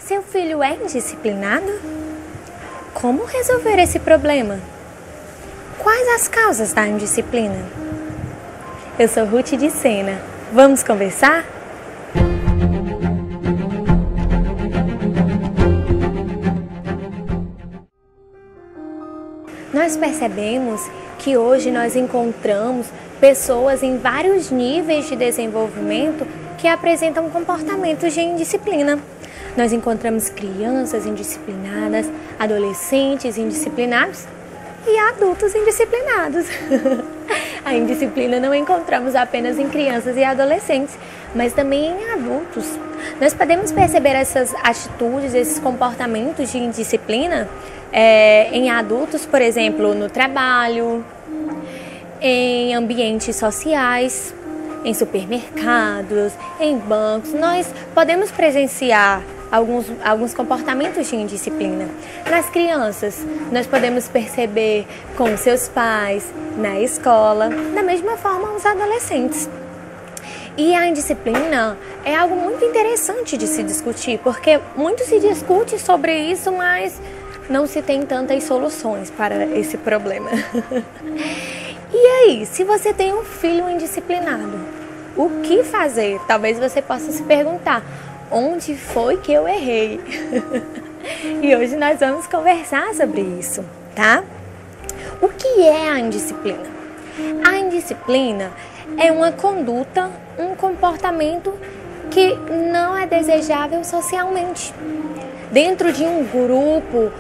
Seu filho é indisciplinado? Como resolver esse problema? Quais as causas da indisciplina? Eu sou Ruth de Sena. Vamos conversar? Nós percebemos que hoje nós encontramos pessoas em vários níveis de desenvolvimento que apresentam comportamentos de indisciplina. Nós encontramos crianças indisciplinadas, adolescentes indisciplinados e adultos indisciplinados. A indisciplina não encontramos apenas em crianças e adolescentes, mas também em adultos. Nós podemos perceber essas atitudes, esses comportamentos de indisciplina em adultos, por exemplo, no trabalho, em ambientes sociais, em supermercados, em bancos. Nós podemos presenciar alguns comportamentos de indisciplina. Nas crianças, nós podemos perceber com seus pais, na escola, da mesma forma os adolescentes. E a indisciplina é algo muito interessante de se discutir, porque muito se discute sobre isso, mas não se tem tantas soluções para esse problema. E aí, se você tem um filho indisciplinado, o que fazer? Talvez você possa se perguntar, onde foi que eu errei? E hoje nós vamos conversar sobre isso, tá? O que é a indisciplina? A indisciplina é uma conduta, um comportamento que não é desejável socialmente. Dentro de um grupo,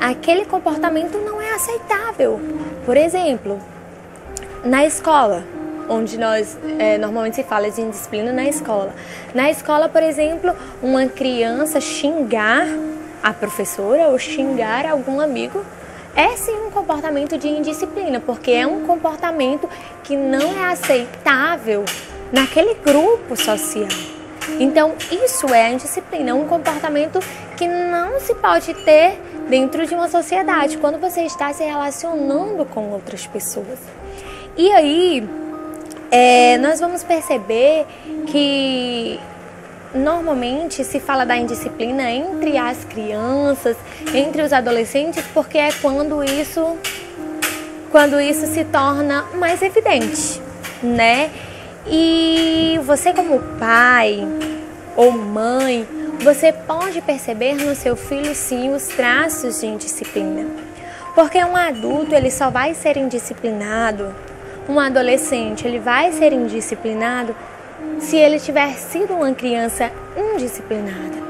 aquele comportamento não é aceitável. Por exemplo, na escola, onde nós normalmente se fala de indisciplina na escola. Na escola, por exemplo, uma criança xingar a professora ou xingar algum amigo é sim um comportamento de indisciplina, porque é um comportamento que não é aceitável naquele grupo social. Então, isso é a indisciplina, um comportamento que não se pode ter dentro de uma sociedade, quando você está se relacionando com outras pessoas. E aí, nós vamos perceber que normalmente se fala da indisciplina entre as crianças, entre os adolescentes, porque é quando isso se torna mais evidente, né? E você como pai ou mãe, você pode perceber no seu filho sim os traços de indisciplina. Porque um adulto ele só vai ser indisciplinado, um adolescente ele vai ser indisciplinado se ele tiver sido uma criança indisciplinada.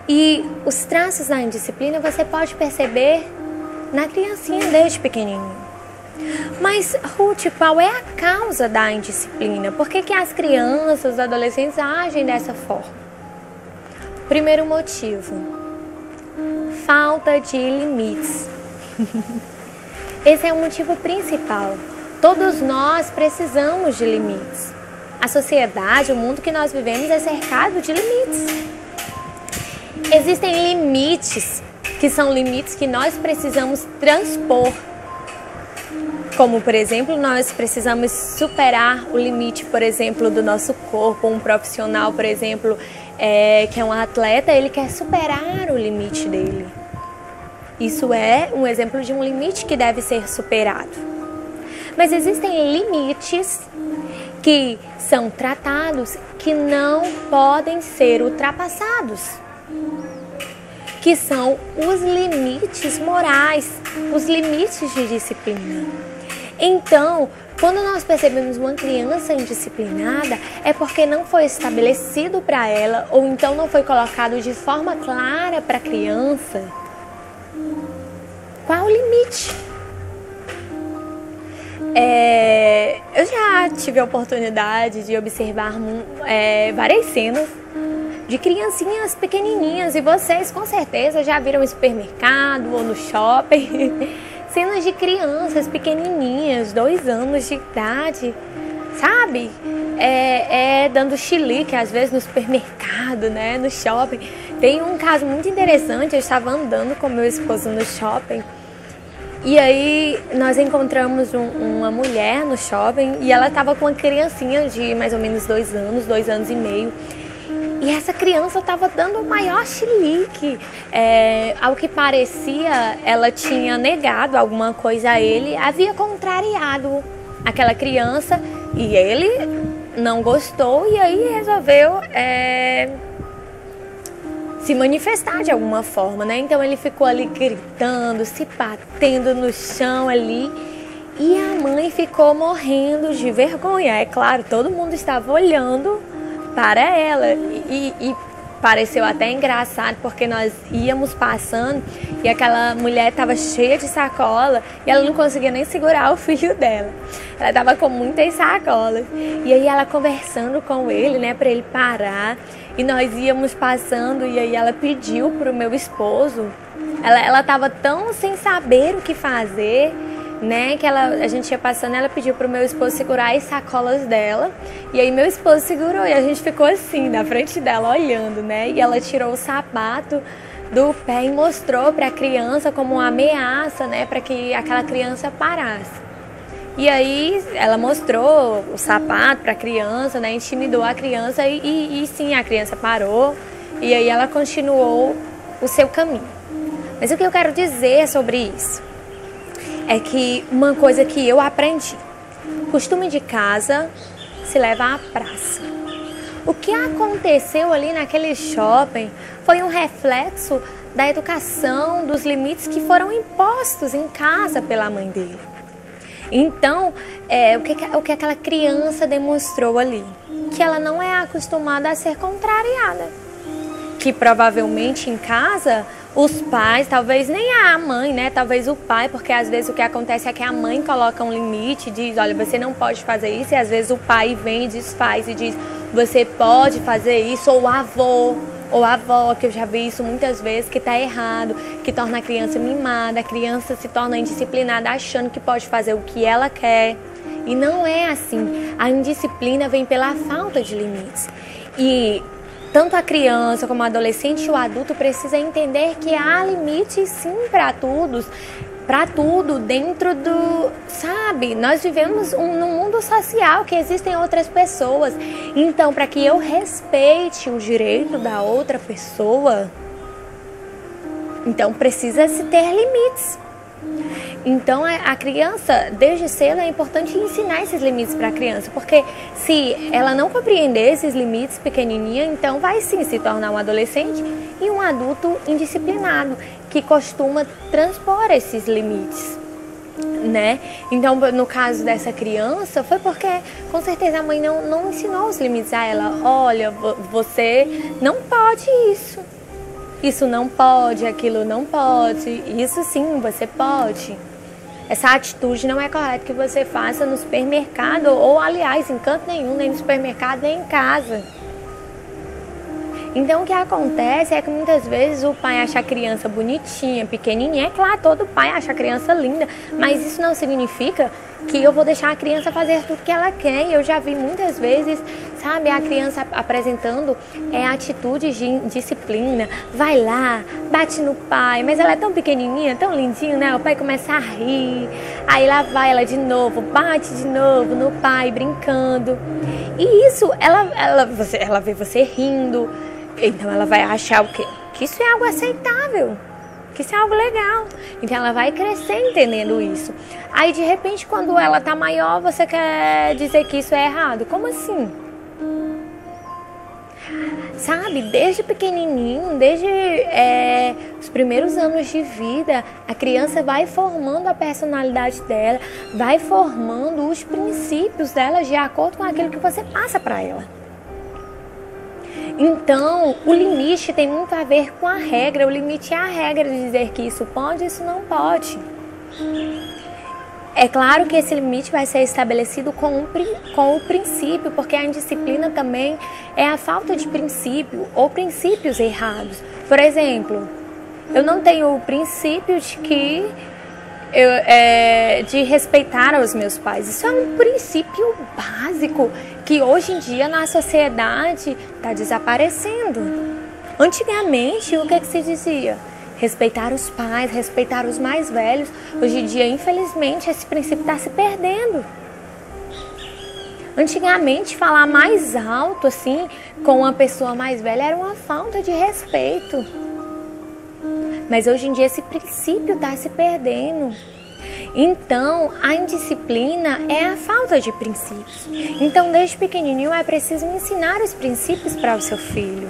E os traços da indisciplina você pode perceber na criancinha desde pequenininho. Mas, Ruth, qual é a causa da indisciplina? Por que as crianças, os adolescentes agem dessa forma? Primeiro motivo, falta de limites. Esse é o motivo principal. Todos nós precisamos de limites. A sociedade, o mundo que nós vivemos é cercado de limites. Existem limites que são limites que nós precisamos transpor. Como, por exemplo, nós precisamos superar o limite, por exemplo, do nosso corpo. Um profissional, por exemplo, que é um atleta, ele quer superar o limite dele. Isso é um exemplo de um limite que deve ser superado. Mas existem limites que são tratados que não podem ser ultrapassados, que são os limites morais, os limites de disciplina. Então, quando nós percebemos uma criança indisciplinada, é porque não foi estabelecido para ela, ou então não foi colocado de forma clara para a criança qual o limite. Eu já tive a oportunidade de observar várias cenas de criancinhas pequenininhas, e vocês com certeza já viram em supermercado ou no shopping cenas de crianças pequenininhas, 2 anos de idade, sabe? Dando chilique às vezes no supermercado, né? No shopping. Tem um caso muito interessante, eu estava andando com meu esposo no shopping e aí nós encontramos uma mulher no shopping e ela estava com uma criancinha de mais ou menos 2 anos, 2 anos e meio. E essa criança estava dando o maior chilique. Ao que parecia, ela tinha negado alguma coisa a ele, havia contrariado aquela criança e ele não gostou e aí resolveu se manifestar de alguma forma, né? Então ele ficou ali gritando, se batendo no chão ali e a mãe ficou morrendo de vergonha. É claro, todo mundo estava olhando para ela e pareceu até engraçado porque nós íamos passando e aquela mulher estava cheia de sacola e ela não conseguia nem segurar o filho dela. Ela estava com muitas sacolas e aí ela conversando com ele, né, para ele parar e nós íamos passando e aí ela pediu para o meu esposo, ela estava tão sem saber o que fazer, né, que a gente ia passando, ela pediu pro meu esposo segurar as sacolas dela, e aí meu esposo segurou, e a gente ficou assim, na frente dela, olhando, né, e ela tirou o sapato do pé e mostrou pra criança como uma ameaça, né, para que aquela criança parasse. E aí ela mostrou o sapato pra criança, né, intimidou a criança, e sim, a criança parou, e aí ela continuou o seu caminho. Mas o que eu quero dizer sobre isso? É que uma coisa que eu aprendi, costume de casa se leva à praça. O que aconteceu ali naquele shopping foi um reflexo da educação, dos limites que foram impostos em casa pela mãe dele. Então, o que aquela criança demonstrou ali? Que ela não é acostumada a ser contrariada. Que provavelmente em casa os pais, talvez nem a mãe, né? Talvez o pai, porque às vezes o que acontece é que a mãe coloca um limite, diz, olha, você não pode fazer isso, e às vezes o pai vem e desfaz e diz, você pode fazer isso, ou a avó, que eu já vi isso muitas vezes, que tá errado, que torna a criança mimada, a criança se torna indisciplinada achando que pode fazer o que ela quer. E não é assim. A indisciplina vem pela falta de limites. E tanto a criança como o adolescente e o adulto precisa entender que há limites sim para tudo dentro do, sabe? Nós vivemos num mundo social que existem outras pessoas. Então, para que eu respeite o direito da outra pessoa, então precisa se ter limites. Então a criança, desde cedo, é importante ensinar esses limites para a criança, porque se ela não compreender esses limites pequenininha, então vai sim se tornar um adolescente e um adulto indisciplinado, que costuma transpor esses limites, né? Então, no caso dessa criança, foi porque com certeza a mãe não ensinou os limites a ela. Olha, você não pode isso. Isso não pode, aquilo não pode, isso sim, você pode. Essa atitude não é correta que você faça no supermercado, ou aliás, em canto nenhum, nem no supermercado, nem em casa. Então o que acontece é que muitas vezes o pai acha a criança bonitinha, pequenininha. É claro, todo pai acha a criança linda, mas isso não significa que eu vou deixar a criança fazer tudo que ela quer. Eu já vi muitas vezes, sabe, a criança apresentando atitudes de indisciplina. Vai lá, bate no pai, mas ela é tão pequenininha, tão lindinha, né? O pai começa a rir, aí lá vai ela de novo, bate de novo no pai, brincando. E isso, ela vê você rindo, então ela vai achar o quê? Que isso é algo aceitável, que isso é algo legal. Então ela vai crescer entendendo isso. Aí de repente, quando ela tá maior, você quer dizer que isso é errado. Como assim? Sabe, desde pequenininho, desde os primeiros anos de vida, a criança vai formando a personalidade dela, vai formando os princípios dela de acordo com aquilo que você passa para ela. Então, o limite tem muito a ver com a regra. O limite é a regra de dizer que isso pode e isso não pode. É claro que esse limite vai ser estabelecido com o princípio, porque a indisciplina também é a falta de princípio ou princípios errados. Por exemplo, eu não tenho o princípio de respeitar os meus pais. Isso é um princípio básico que hoje em dia na sociedade está desaparecendo. Antigamente, o que se dizia? Respeitar os pais, respeitar os mais velhos. Hoje em dia, infelizmente, esse princípio está se perdendo. Antigamente, falar mais alto, assim, com uma pessoa mais velha era uma falta de respeito. Mas hoje em dia esse princípio está se perdendo. Então, a indisciplina é a falta de princípios. Então, desde pequenininho é preciso ensinar os princípios para o seu filho.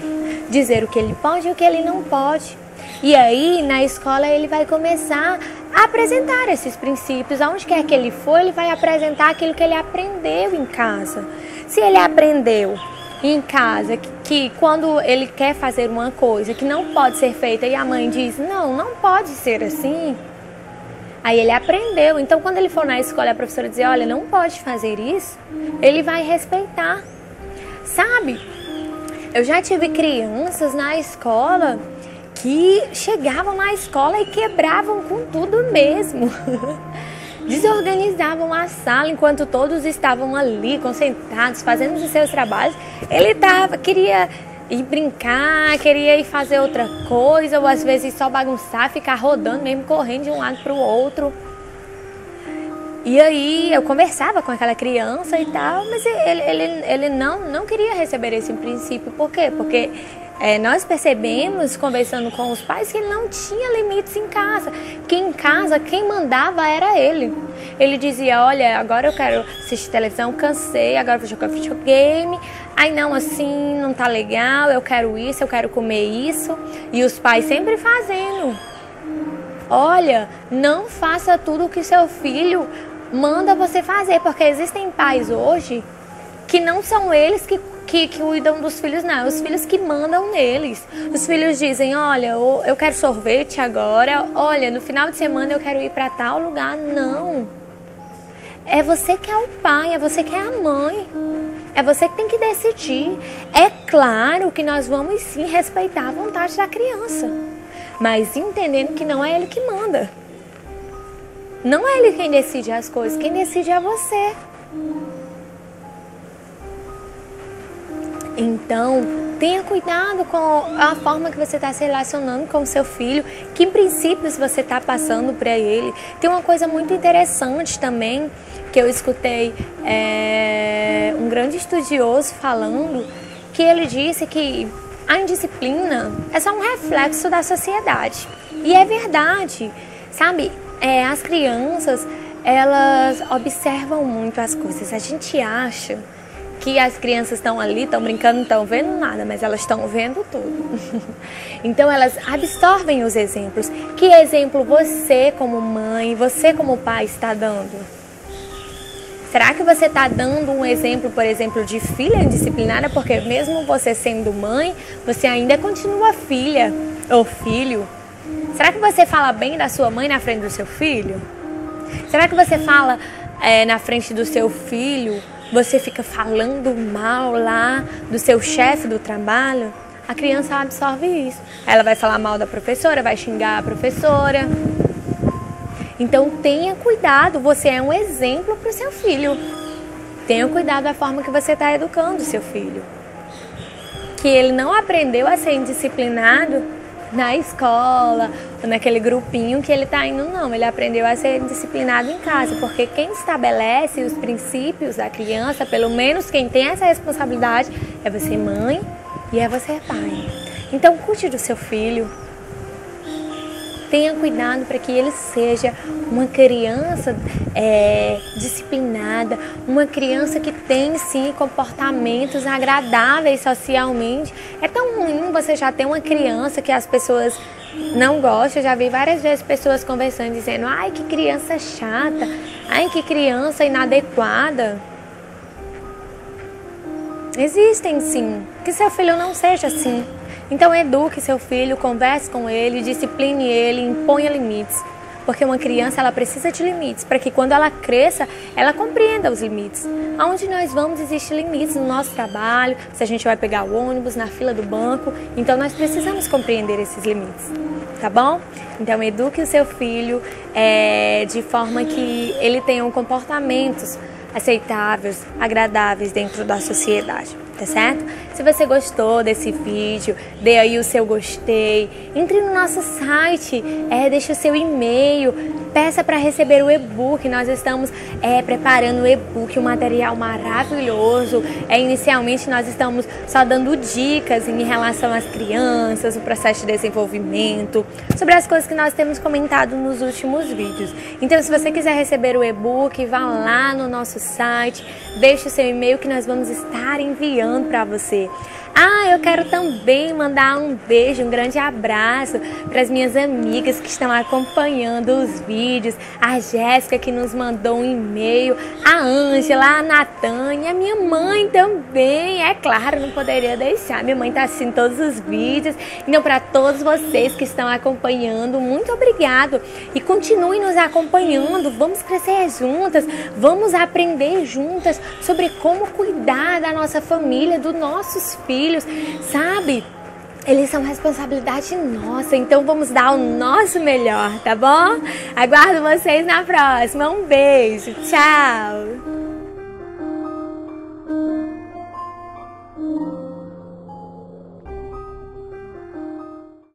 Dizer o que ele pode e o que ele não pode. E aí, na escola, ele vai começar a apresentar esses princípios. Aonde quer que ele for, ele vai apresentar aquilo que ele aprendeu em casa. Se ele aprendeu em casa que quando ele quer fazer uma coisa que não pode ser feita e a mãe diz, não pode ser assim, aí ele aprendeu. Então, quando ele for na escola e a professora dizer, olha, não pode fazer isso, ele vai respeitar. Sabe, eu já tive crianças na escola que chegavam na escola e quebravam com tudo mesmo. Desorganizavam a sala enquanto todos estavam ali, concentrados, fazendo os seus trabalhos. Ele queria ir brincar, queria ir fazer outra coisa, ou às vezes só bagunçar, ficar rodando mesmo, correndo de um lado para o outro. E aí eu conversava com aquela criança e tal, mas ele não queria receber esse princípio. Por quê? Porque nós percebemos, conversando com os pais, que ele não tinha limites em casa. Que em casa, quem mandava era ele. Ele dizia, olha, agora eu quero assistir televisão, cansei, agora vou jogar videogame. Ai, não, assim, não tá legal, eu quero isso, eu quero comer isso. E os pais sempre fazendo. Olha, não faça tudo o que seu filho manda você fazer, porque existem pais hoje que não são eles que cuidam dos filhos, não. Os filhos que mandam neles. Os filhos dizem, olha, eu quero sorvete agora. Olha, no final de semana eu quero ir para tal lugar. Não. É você que é o pai, é você que é a mãe. É você que tem que decidir. É claro que nós vamos sim respeitar a vontade da criança, mas entendendo que não é ele que manda. Não é ele quem decide as coisas, quem decide é você. Então, tenha cuidado com a forma que você está se relacionando com o seu filho, que princípios você está passando para ele. Tem uma coisa muito interessante também, que eu escutei um grande estudioso falando, que ele disse que a indisciplina é só um reflexo da sociedade. E é verdade, sabe? As crianças, elas observam muito as coisas. A gente acha que as crianças estão ali, estão brincando, não estão vendo nada, mas elas estão vendo tudo. Então elas absorvem os exemplos. Que exemplo você como mãe, você como pai está dando? Será que você está dando um exemplo, por exemplo, de filha indisciplinada? Porque mesmo você sendo mãe, você ainda continua filha ou filho. Será que você fala bem da sua mãe na frente do seu filho? Será que você fala na frente do seu filho, você fica falando mal lá do seu chefe do trabalho? A criança absorve isso. Ela vai falar mal da professora, vai xingar a professora. Então tenha cuidado, você é um exemplo para o seu filho. Tenha cuidado da forma que você está educando o seu filho. Que ele não aprendeu a ser indisciplinado na escola, ou naquele grupinho que ele está indo, não. Ele aprendeu a ser disciplinado em casa, porque quem estabelece os princípios da criança, pelo menos quem tem essa responsabilidade, é você mãe e é você pai. Então cuide do seu filho. Tenha cuidado para que ele seja uma criança disciplinada, uma criança que tem sim comportamentos agradáveis socialmente. É tão ruim você já ter uma criança que as pessoas não gostam. Eu já vi várias vezes pessoas conversando dizendo, ai, que criança chata, ai, que criança inadequada. Existem sim, que seu filho não seja assim. Então eduque seu filho, converse com ele, discipline ele, imponha limites. Porque uma criança, ela precisa de limites, para que quando ela cresça, ela compreenda os limites. Aonde nós vamos, existem limites no nosso trabalho, se a gente vai pegar o ônibus, na fila do banco. Então nós precisamos compreender esses limites, tá bom? Então eduque o seu filho de forma que ele tenha comportamentos aceitáveis, agradáveis dentro da sociedade. tá certo? Se você gostou desse vídeo, dê aí o seu gostei, entre no nosso site, deixe o seu e-mail, peça para receber o e-book. Nós estamos preparando o e-book, um material maravilhoso. Inicialmente nós estamos só dando dicas em relação às crianças, o processo de desenvolvimento, sobre as coisas que nós temos comentado nos últimos vídeos. Então, se você quiser receber o e-book, vá lá no nosso site, deixe o seu e-mail que nós vamos estar enviando para você. Eu quero também mandar um beijo, um grande abraço para as minhas amigas que estão acompanhando os vídeos, a Jéssica que nos mandou um e-mail, a Ângela, a Natânia, a minha mãe também, é claro, não poderia deixar, minha mãe está assistindo todos os vídeos. Então, para todos vocês que estão acompanhando, muito obrigado e continuem nos acompanhando, vamos crescer juntas, vamos aprender juntas sobre como cuidar da nossa família, dos nossos filhos, sabe? Eles são responsabilidade nossa, então vamos dar o nosso melhor, tá bom? Aguardo vocês na próxima. Um beijo, tchau!